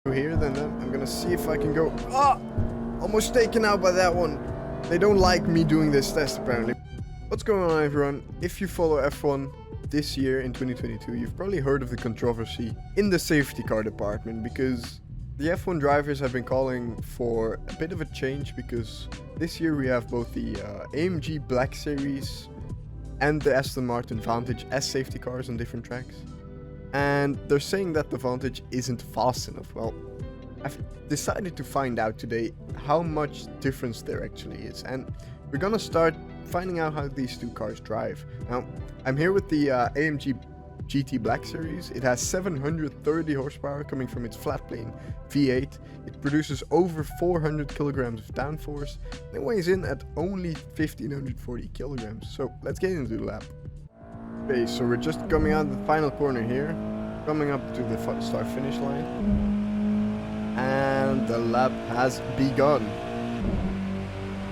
here, then I'm gonna see if I can go. Ah! Almost taken out by that one. They don't like me doing this test, apparently. What's going on, everyone? If you follow F1 this year in 2022, you've probably heard of the controversy in the safety car department, because the F1 drivers have been calling for a bit of a change, because this year we have both the AMG Black Series and the Aston Martin Vantage as safety cars on different tracks. And they're saying that the Vantage isn't fast enough. Well, I've decided to find out today how much difference there actually is, and we're gonna start finding out how these two cars drive. Now, I'm here with the AMG GT Black Series. It has 730 horsepower coming from its flat plane V8. It produces over 400 kilograms of downforce, and it weighs in at only 1540 kilograms. So let's get into the lap. Okay, so we're just coming out of the final corner here, coming up to the start finish line, and the lap has begun.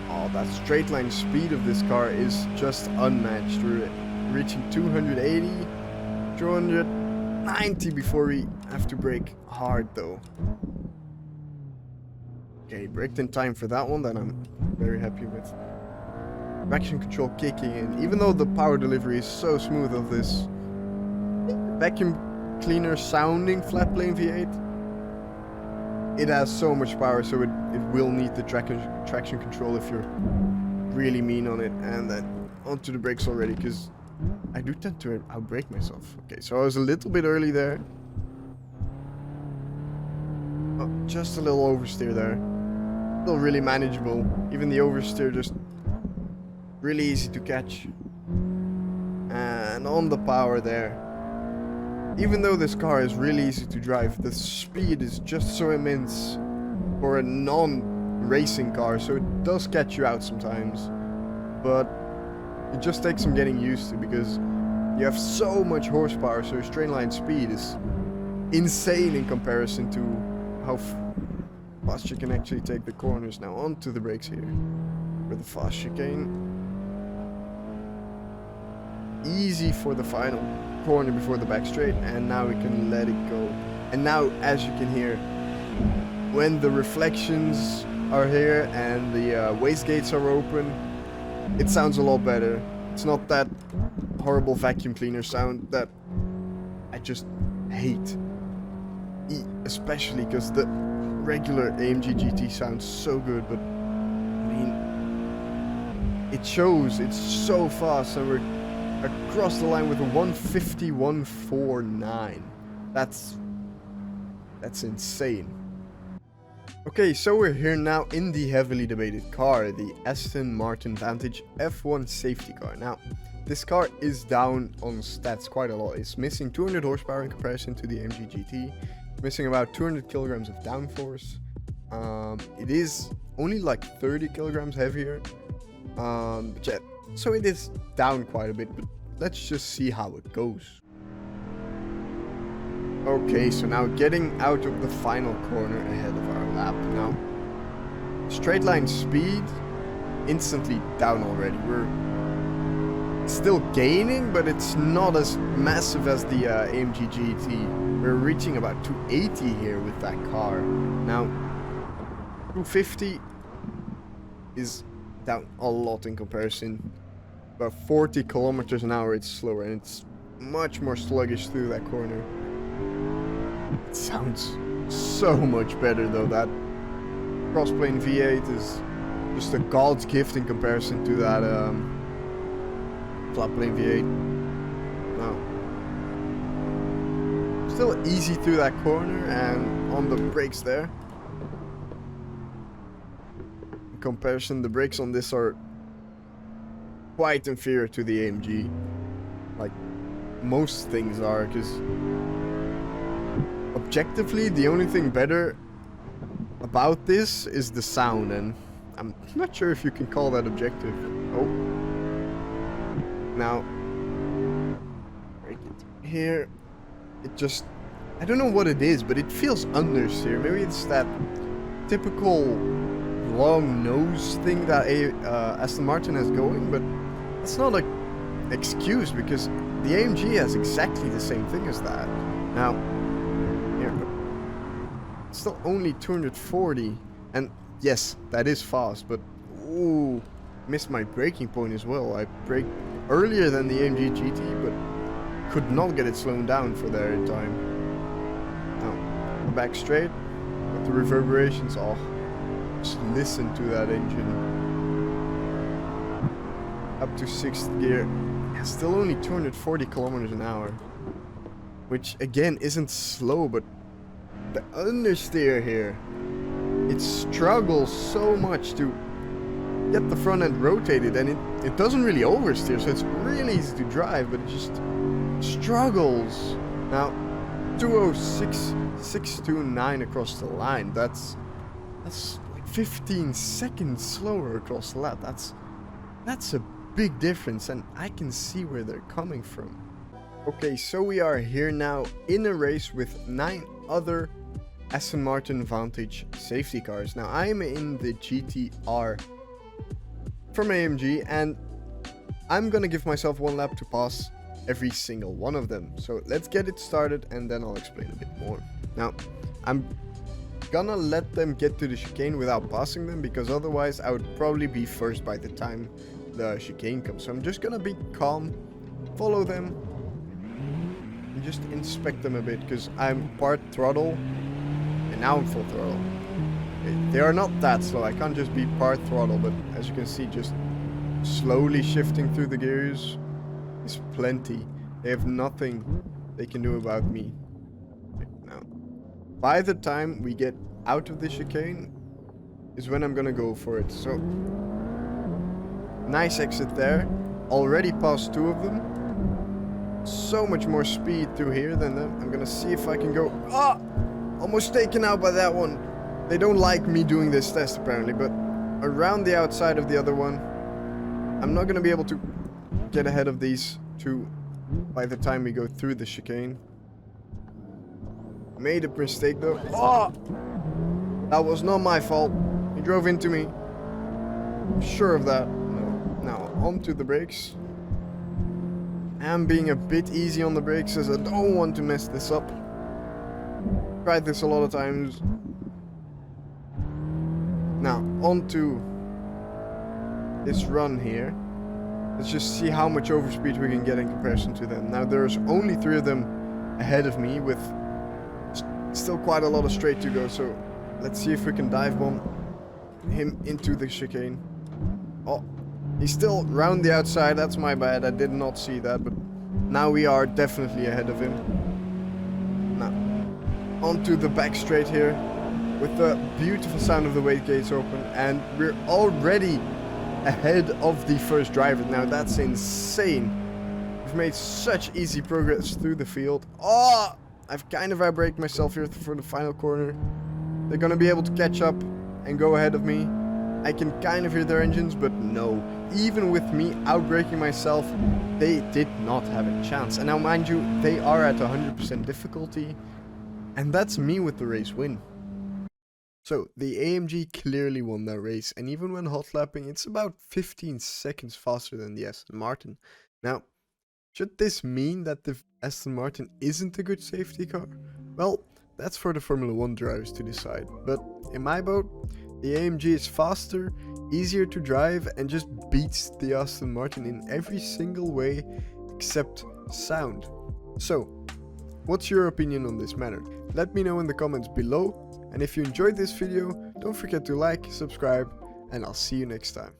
Oh, that straight line speed of this car is just unmatched. We're reaching 280, 290 before we have to brake hard though. Okay, braked in time for that one, that I'm very happy with. Traction control kicking in, even though the power delivery is so smooth of this vacuum cleaner sounding flat plane V8. It has so much power, so it will need the traction control if you're really mean on it. And then onto the brakes already, because I do tend to outbrake myself. Okay, so I was a little bit early there. Oh, just a little oversteer there. Still really manageable. Even the oversteer just really easy to catch. And on the power there, even though this car is really easy to drive, the speed is just so immense for a non-racing car, so it does catch you out sometimes, but it just takes some getting used to, because you have so much horsepower, so straight line speed is insane in comparison to how fast you can actually take the corners. Now onto the brakes here for the fast chicane. Easy for the final corner before the back straight, and now we can let it go. And now, as you can hear, when the reflections are here and the wastegates are open, it sounds a lot better. It's not that horrible vacuum cleaner sound that I just hate, especially because the regular AMG GT sounds so good, but I mean, it shows it's so fast, and we're across the line with a 151.49. That's insane. Okay, so we're here now in the heavily debated car, the Aston Martin Vantage F1 safety car. Now, this car is down on stats quite a lot. It's missing 200 horsepower in comparison to the AMG GT. It's missing about 200 kilograms of downforce. It is only like 30 kilograms heavier. But yeah, so it is down quite a bit, but let's just see how it goes. Okay, so now getting out of the final corner ahead of our lap. Now, straight line speed instantly down already. We're still gaining, but it's not as massive as the AMG GT. We're reaching about 280 here with that car. Now, 250 is down a lot in comparison. About 40 kilometers an hour it's slower, and it's much more sluggish through that corner. It sounds so much better though. That crossplane V8 is just a god's gift in comparison to that flat plane V8. Now, still easy through that corner, and on the brakes there, in comparison, the brakes on this are quite inferior to the AMG, like most things are, because objectively the only thing better about this is the sound, and I'm not sure if you can call that objective. Oh, now right here, it just, I don't know what it is, but it feels understeer. Maybe it's that typical long nose thing that Aston Martin has going, but it's not an excuse, because the AMG has exactly the same thing as that. Now, here, it's still only 240. And yes, that is fast, but ooh, missed my braking point as well. I braked earlier than the AMG GT, but could not get it slowed down for there in time. Now, we're back straight with the reverberations. Oh, just listen to that engine. Up to 6th gear. Yeah, still only 240 kilometers an hour. Which again isn't slow, but the understeer here, it struggles so much to get the front end rotated, and it doesn't really oversteer, so it's really easy to drive, but it just struggles. Now 206.629 across the line. That's like 15 seconds slower across the lap. That's a big difference, and I can see where they're coming from. Okay, so we are here now in a race with 9 other Aston Martin Vantage safety cars. Now I'm in the GT-R from AMG, and I'm gonna give myself 1 lap to pass every single one of them. So let's get it started, and then I'll explain a bit more. Now I'm gonna let them get to the chicane without passing them, because otherwise I would probably be first by the time the chicane comes. So I'm just gonna be calm, follow them, and just inspect them a bit, because I'm part throttle and now I'm full throttle. They are not that slow, I can't just be part throttle, but as you can see, just slowly shifting through the gears is plenty. They have nothing they can do about me. Now, by the time we get out of the chicane is when I'm gonna go for it. So, nice exit there. Already passed 2 of them. So much more speed through here than them. I'm gonna see if I can go. Ah! Almost taken out by that one. They don't like me doing this test apparently, but around the outside of the other one, I'm not gonna be able to get ahead of these 2 by the time we go through the chicane. Made a mistake though. Oh! That was not my fault. He drove into me. I'm sure of that. No. Now, onto the brakes. I'm being a bit easy on the brakes as I don't want to mess this up. Tried this a lot of times. Now, onto this run here. Let's just see how much overspeed we can get in comparison to them. Now, there's only 3 of them ahead of me with still quite a lot of straight to go. So, let's see if we can dive bomb him into the chicane. Oh, he's still round the outside. That's my bad. I did not see that, but now we are definitely ahead of him. Now, onto the back straight here with the beautiful sound of the weight gates open, and we're already ahead of the first driver. Now that's insane. We've made such easy progress through the field. Oh, I've kind of outbraked myself here for the final corner. They're gonna be able to catch up and go ahead of me. I can kind of hear their engines, but no. Even with me outbraking myself, they did not have a chance. And now mind you, they are at 100% difficulty, and that's me with the race win. So, the AMG clearly won that race, and even when hot lapping, it's about 15 seconds faster than the Aston Martin. Now, should this mean that the Aston Martin isn't a good safety car? Well, that's for the Formula 1 drivers to decide, but in my boat, the AMG is faster, easier to drive, and just beats the Aston Martin in every single way except sound. So, what's your opinion on this matter? Let me know in the comments below. And if you enjoyed this video, don't forget to like, subscribe, and I'll see you next time.